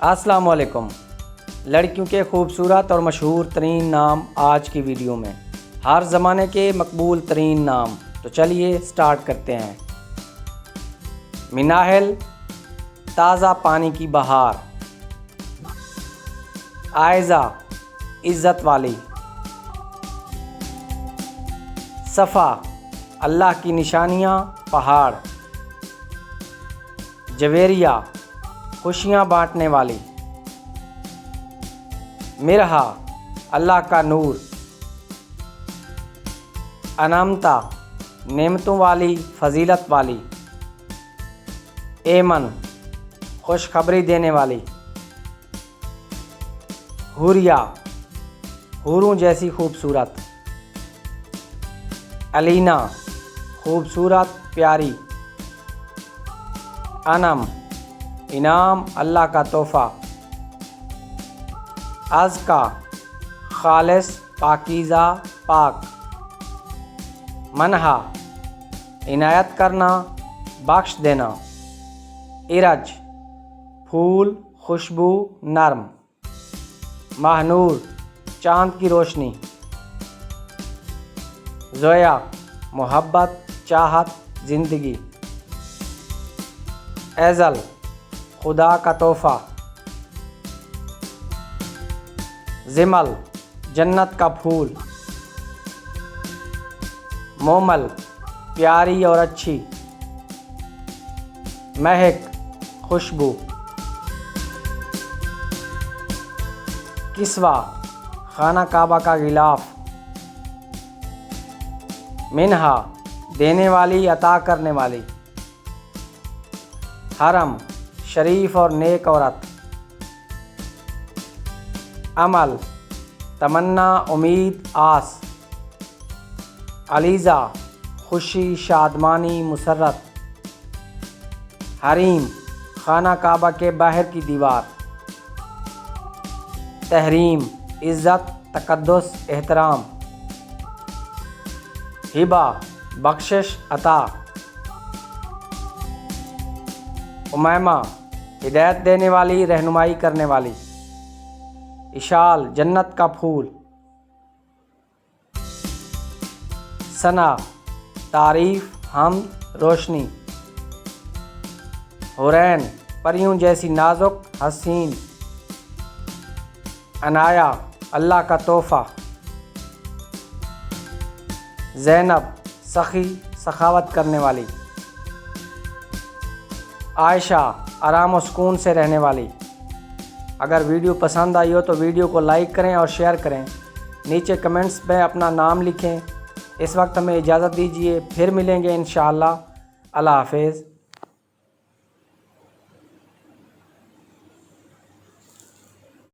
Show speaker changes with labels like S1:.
S1: السلام علیکم۔ لڑکیوں کے خوبصورت اور مشہور ترین نام آج کی ویڈیو میں، ہر زمانے کے مقبول ترین نام۔ تو چلیے سٹارٹ کرتے ہیں۔ مناحل، تازہ پانی کی بہار۔ عائزہ، عزت والی۔ صفا، اللہ کی نشانیاں، پہاڑ۔ جویریہ، خوشیاں بانٹنے والی۔ مرحا، اللہ کا نور۔ انامتا، نعمتوں والی، فضیلت والی۔ ایمن، خوشخبری دینے والی۔ حوریہ، حوروں جیسی خوبصورت۔ علینا، خوبصورت، پیاری۔ انم، انعام، اللہ کا تحفہ۔ ازکا، خالص، پاکیزہ، پاک۔ منہا، عنایت کرنا، بخش دینا۔ ارج، پھول، خوشبو، نرم۔ ماہنور، چاند کی روشنی۔ زویا، محبت، چاہت، زندگی۔ ایزل، خدا کا تحفہ۔ زمل، جنت کا پھول۔ مومل، پیاری اور اچھی۔ مہک، خوشبو۔ کسوہ، خانہ کعبہ کا غلاف۔ منہا، دینے والی، عطا کرنے والی۔ حرم، شریف اور نیک عورت۔ عمل، تمنا، امید، آس۔ علیزہ، خوشی، شادمانی، مسرت۔ حریم، خانہ کعبہ کے باہر کی دیوار۔ تحریم، عزت، تقدس، احترام۔ ہبہ، بخشش، عطا۔ امیمہ، ہدایت دینے والی، رہنمائی کرنے والی۔ اشال، جنت کا پھول۔ ثنا، تعریف، حمد، روشنی۔ حورین، پریوں جیسی نازک، حسین۔ عنایا، اللہ کا تحفہ۔ زینب، سخی، سخاوت کرنے والی۔ عائشہ، آرام و سکون سے رہنے والی۔ اگر ویڈیو پسند آئی ہو تو ویڈیو کو لائک کریں اور شیئر کریں۔ نیچے کمنٹس میں اپنا نام لکھیں۔ اس وقت ہمیں اجازت دیجیے، پھر ملیں گے انشاءاللہ۔ اللہ حافظ۔